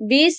20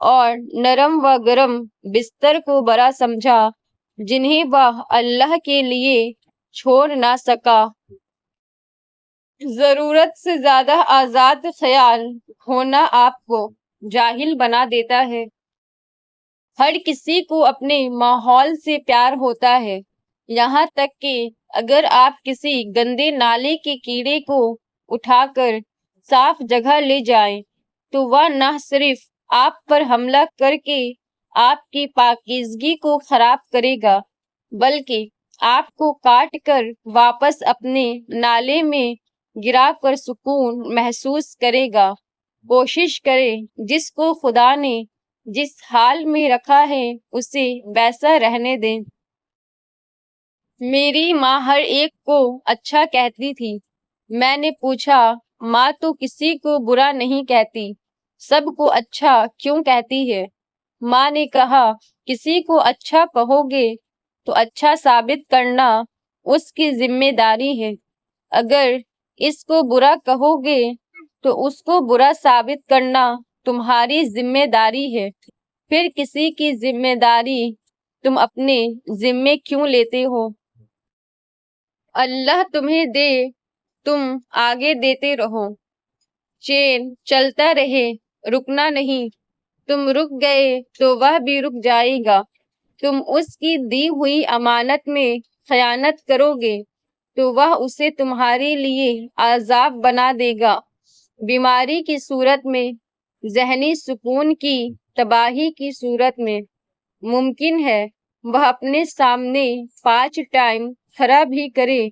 اور نرم و گرم بستر کو برا سمجھا جنہیں وہ اللہ کے لیے چھوڑ نہ سکا۔ ضرورت سے زیادہ آزاد خیال ہونا آپ کو جاہل بنا دیتا ہے۔ ہر کسی کو اپنے ماحول سے پیار ہوتا ہے، یہاں تک کہ اگر آپ کسی گندے نالے کے کیڑے کو اٹھا کر صاف جگہ لے جائیں تو وہ نہ صرف آپ پر حملہ کر کے آپ کی پاکیزگی کو خراب کرے گا بلکہ آپ کو کاٹ کر واپس اپنے نالے میں گرا کر سکون محسوس کرے گا۔ کوشش کرے جس کو خدا نے جس حال میں رکھا ہے اسے ویسا رہنے دیں۔ میری ماں ہر ایک کو اچھا کہتی تھی۔ میں نے پوچھا، ماں تو کسی کو برا نہیں کہتی، سب کو اچھا کیوں کہتی ہے؟ ماں نے کہا، کسی کو اچھا کہو گے تو اچھا ثابت کرنا اس کی ذمہ داری ہے، اگر اس کو برا کہو گے تو اس کو برا ثابت کرنا تمہاری ذمہ داری ہے، پھر کسی کی ذمہ داری تم اپنے ذمے کیوں لیتے ہو؟ اللہ تمہیں دے، تم آگے دیتے رہو۔ چین چلتا رہے، رکنا نہیں۔ تم رک گئے تو وہ بھی رک جائے گا۔ تم اس کی دی ہوئی امانت میں خیانت کرو گے تو وہ اسے تمہارے لیے عذاب بنا دے گا۔ بیماری کی صورت میں، ذہنی سکون کی تباہی کی صورت میں، ممکن ہے وہ اپنے سامنے 5 ٹائم کھڑا بھی کرے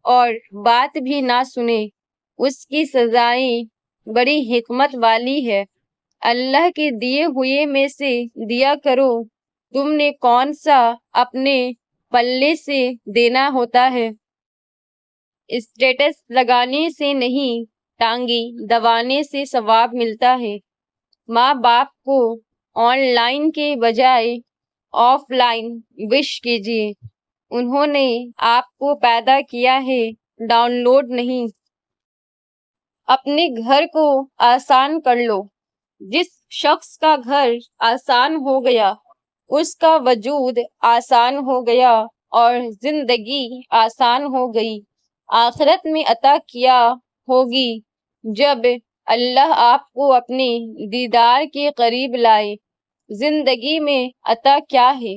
اور بات بھی نہ سنے۔ اس کی سزائیں بڑی حکمت والی ہے۔ اللہ کے دیے ہوئے میں سے دیا کرو، تم نے کون سا اپنے پلے سے دینا ہوتا ہے؟ اسٹیٹس لگانے سے نہیں، ٹانگیں دبانے سے ثواب ملتا ہے۔ ماں باپ کو آن لائن کے بجائے آف لائن وش کیجیے، انہوں نے آپ کو پیدا کیا ہے، ڈاؤن لوڈ نہیں۔ اپنے گھر کو آسان کر لو۔ جس شخص کا گھر آسان ہو گیا اس کا وجود آسان ہو گیا اور زندگی آسان ہو گئی۔ آخرت میں عطا کیا ہوگی جب اللہ آپ کو اپنے دیدار کے قریب لائے۔ زندگی میں عطا کیا ہے؟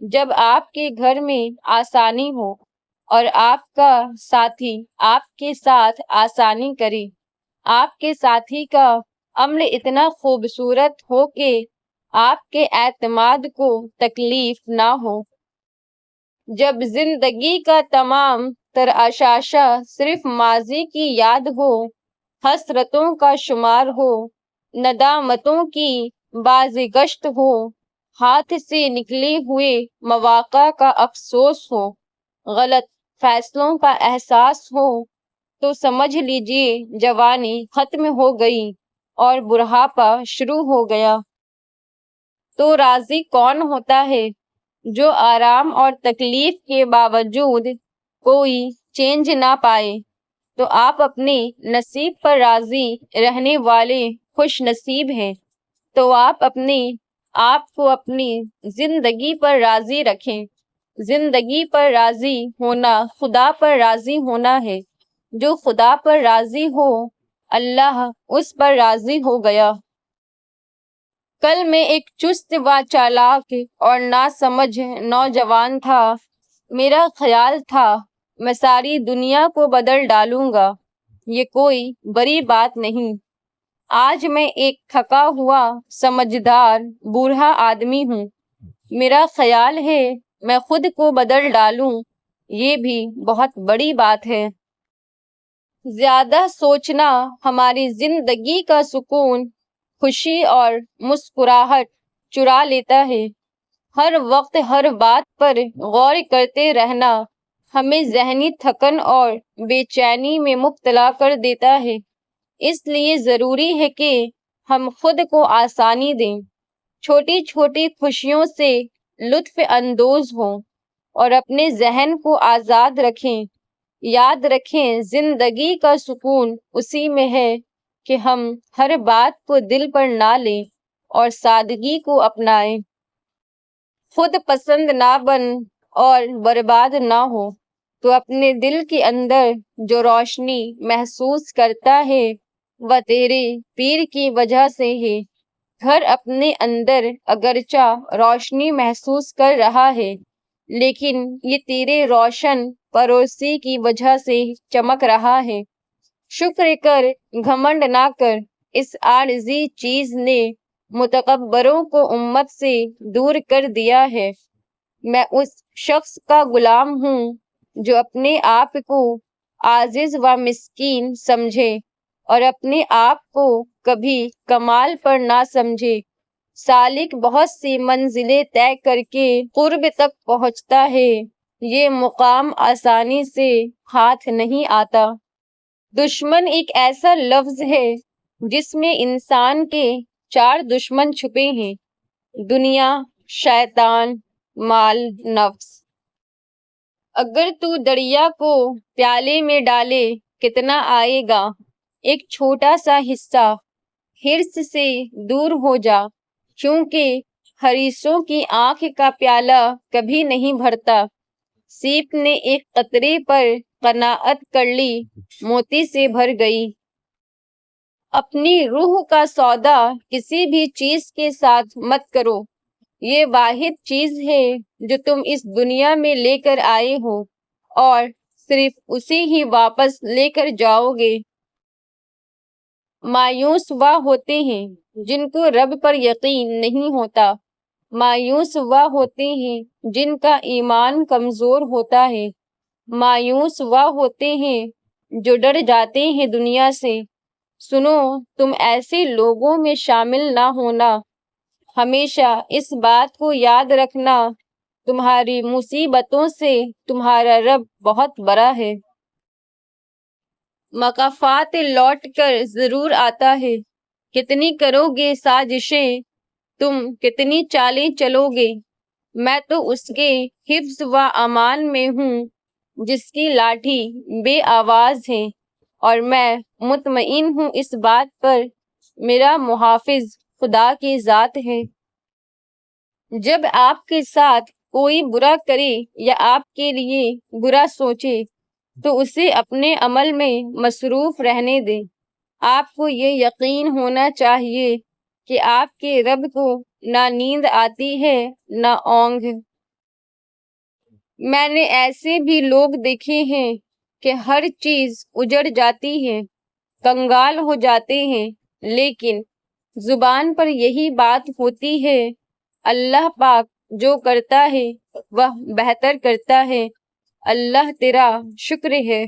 جب آپ کے گھر میں آسانی ہو اور آپ کا ساتھی آپ کے ساتھ آسانی کرے۔ آپ کے ساتھی کا عمل اتنا خوبصورت ہو کہ آپ کے اعتماد کو تکلیف نہ ہو۔ جب زندگی کا تمام تر اشاشہ صرف ماضی کی یاد ہو، حسرتوں کا شمار ہو، ندامتوں کی بازگشت ہو، ہاتھ سے نکلے ہوئے مواقع کا افسوس ہو، غلط فیصلوں کا احساس ہو، تو سمجھ لیجئے جوانی ختم ہو گئی اور بڑھاپا شروع ہو گیا۔ تو راضی کون ہوتا ہے؟ جو آرام اور تکلیف کے باوجود کوئی چینج نہ پائے۔ تو آپ اپنے نصیب پر راضی رہنے والے خوش نصیب ہیں۔ تو آپ اپنے آپ کو اپنی زندگی پر راضی رکھیں۔ زندگی پر راضی ہونا خدا پر راضی ہونا ہے۔ جو خدا پر راضی ہو، اللہ اس پر راضی ہو گیا۔ کل میں ایک چست و چالاک اور ناسمجھ نوجوان تھا۔ میرا خیال تھا میں ساری دنیا کو بدل ڈالوں گا، یہ کوئی بڑی بات نہیں۔ آج میں ایک تھکا ہوا سمجھدار بوڑھا آدمی ہوں۔ میرا خیال ہے میں خود کو بدل ڈالوں، یہ بھی بہت بڑی بات ہے۔ زیادہ سوچنا ہماری زندگی کا سکون، خوشی اور مسکراہٹ چرا لیتا ہے۔ ہر وقت ہر بات پر غور کرتے رہنا ہمیں ذہنی تھکن اور بے چینی میں مبتلا کر دیتا ہے۔ اس لیے ضروری ہے کہ ہم خود کو آسانی دیں، چھوٹی چھوٹی خوشیوں سے لطف اندوز ہوں اور اپنے ذہن کو آزاد رکھیں۔ یاد رکھیں، زندگی کا سکون اسی میں ہے کہ ہم ہر بات کو دل پر نہ لیں اور سادگی کو اپنائے۔ خود پسند نہ بن اور برباد نہ ہو تو اپنے دل کے اندر جو روشنی محسوس کرتا ہے وہ تیرے پیر کی وجہ سے ہے۔ گھر اپنے اندر اگرچہ روشنی محسوس کر رہا ہے لیکن یہ تیرے روشن پڑوسی کی وجہ سے چمک رہا ہے۔ شکر کر، گھمنڈ نہ کر، اس عارضی چیز نے متکبروں کو امت سے دور کر دیا ہے۔ میں اس شخص کا غلام ہوں جو اپنے آپ کو عاجز و مسکین سمجھے اور اپنے آپ کو کبھی کمال پر نہ سمجھے۔ سالک بہت سی منزلیں طے کر کے قرب تک پہنچتا ہے، یہ مقام آسانی سے ہاتھ نہیں آتا۔ دشمن ایک ایسا لفظ ہے جس میں انسان کے 4 دشمن چھپے ہیں: دنیا، شیطان، مال، نفس۔ اگر تو دریا کو پیالے میں ڈالے کتنا آئے گا؟ ایک چھوٹا سا حصہ۔ حرص سے دور ہو جا، کیونکہ حریصوں کی آنکھ کا پیالہ کبھی نہیں بھرتا۔ سیپ نے ایک قطرے پر قناعت کر لی، موتی سے بھر گئی۔ اپنی روح کا سودا کسی بھی چیز کے ساتھ مت کرو، یہ واحد چیز ہے جو تم اس دنیا میں لے کر آئے ہو اور صرف اسی ہی واپس لے کر جاؤ گے۔ مایوس وہ ہوتے ہیں جن کو رب پر یقین نہیں ہوتا، مایوس وہ ہوتے ہیں جن کا ایمان کمزور ہوتا ہے، مایوس وہ ہوتے ہیں جو ڈر جاتے ہیں دنیا سے۔ سنو، تم ایسے لوگوں میں شامل نہ ہونا۔ ہمیشہ اس بات کو یاد رکھنا، تمہاری مصیبتوں سے تمہارا رب بہت بڑا ہے۔ مکافات لوٹ کر ضرور آتا ہے۔ کتنی کرو گے سازشیں، تم کتنی چالیں چلو گے، میں تو اس کے حفظ و امان میں ہوں جس کی لاٹھی بے آواز ہے، اور میں مطمئن ہوں اس بات پر میرا محافظ خدا کی ذات ہے۔ جب آپ کے ساتھ کوئی برا کرے یا آپ کے لیے برا سوچے تو اسے اپنے عمل میں مصروف رہنے دیں۔ آپ کو یہ یقین ہونا چاہیے کہ آپ کے رب کو نہ نیند آتی ہے نہ اونگ۔ میں نے ایسے بھی لوگ دیکھے ہیں کہ ہر چیز اجڑ جاتی ہے، کنگال ہو جاتے ہیں، لیکن زبان پر یہی بات ہوتی ہے: اللہ پاک جو کرتا ہے وہ بہتر کرتا ہے، اللہ تیرا شکر ہے۔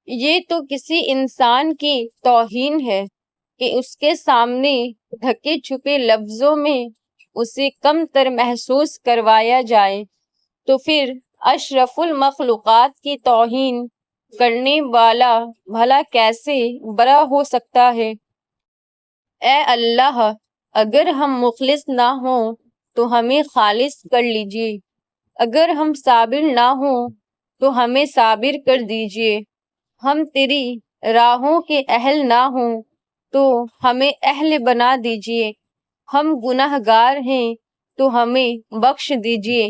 یہ تو کسی انسان کی توہین ہے کہ اس کے سامنے ڈھکے چھپے لفظوں میں اسے کم تر محسوس کروایا جائے، تو پھر اشرف المخلوقات کی توہین کرنے والا بھلا کیسے بڑا ہو سکتا ہے؟ اے اللہ، اگر ہم مخلص نہ ہوں تو ہمیں خالص کر لیجئے، اگر ہم صابر نہ ہوں تو ہمیں صابر کر دیجئے، ہم تیری راہوں کے اہل نہ ہوں تو ہمیں اہل بنا دیجئے، ہم گناہ گار ہیں تو ہمیں بخش دیجئے،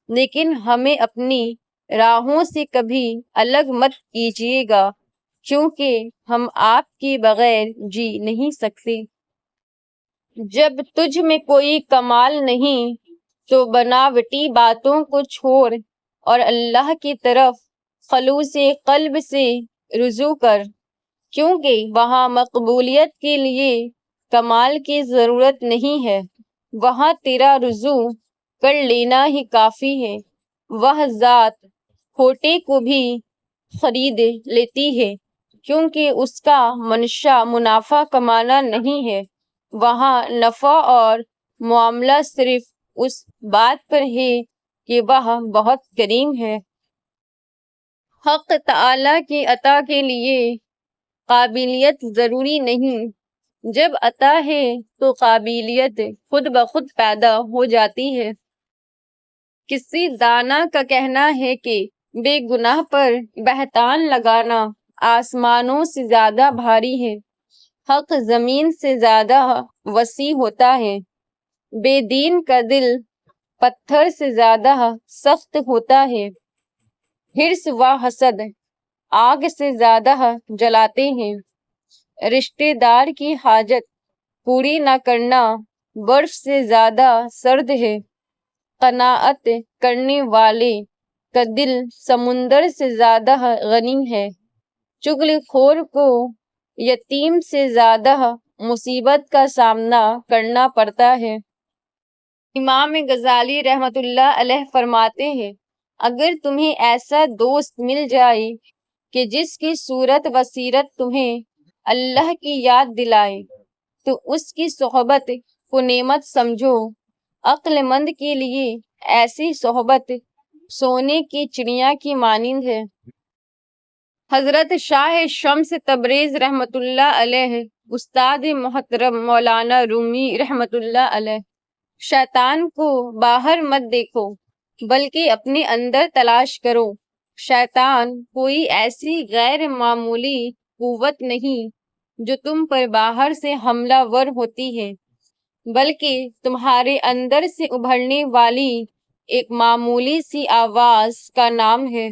لیکن ہمیں اپنی راہوں سے کبھی الگ مت کیجیے گا، کیونکہ ہم آپ کے بغیر جی نہیں سکتے۔ جب تجھ میں کوئی کمال نہیں تو بناوٹی باتوں کو چھوڑ اور اللہ کی طرف خلوص قلب سے رجوع کر، کیونکہ وہاں مقبولیت کے لیے کمال کی ضرورت نہیں ہے، وہاں تیرا رجوع کر لینا ہی کافی ہے۔ وہ ذات کھوٹے کو بھی خرید لیتی ہے، کیونکہ اس کا منشا منافع کمانا نہیں ہے، وہاں نفع اور معاملہ صرف اس بات پر ہے کہ وہ بہت کریم ہے۔ حق تعالیٰ کی عطا کے لیے قابلیت ضروری نہیں، جب عطا ہے تو قابلیت خود بخود پیدا ہو جاتی ہے۔ کسی دانا کا کہنا ہے کہ بے گناہ پر بہتان لگانا آسمانوں سے زیادہ بھاری ہے۔ حق زمین سے زیادہ وسیع ہوتا ہے، بے دین کا دل پتھر سے زیادہ سخت ہوتا ہے، حرص و حسد آگ سے زیادہ جلاتے ہیں، رشتے دار کی حاجت پوری نہ کرنا برف سے زیادہ سرد ہے، قناعت کرنے والے کا دل سمندر سے زیادہ غنی ہے، چغل خور کو یتیم سے زیادہ مصیبت کا سامنا کرنا پڑتا ہے۔ امام غزالی رحمۃ اللہ علیہ فرماتے ہیں، اگر تمہیں ایسا دوست مل جائے کہ جس کی صورت و سیرت تمہیں اللہ کی یاد دلائے تو اس کی صحبت کو نعمت سمجھو۔ عقل مند کے لیے ایسی صحبت سونے کی چڑیا کی مانند ہے۔ حضرت شاہ شمس تبریز رحمۃ اللہ علیہ، استاد محترم مولانا رومی رحمۃ اللہ علیہ، شیطان کو باہر مت دیکھو بلکہ اپنے اندر تلاش کرو۔ شیطان کوئی ایسی غیر معمولی قوت نہیں جو تم پر باہر سے حملہ ور ہوتی ہے، بلکہ تمہارے اندر سے ابھرنے والی ایک معمولی سی آواز کا نام ہے۔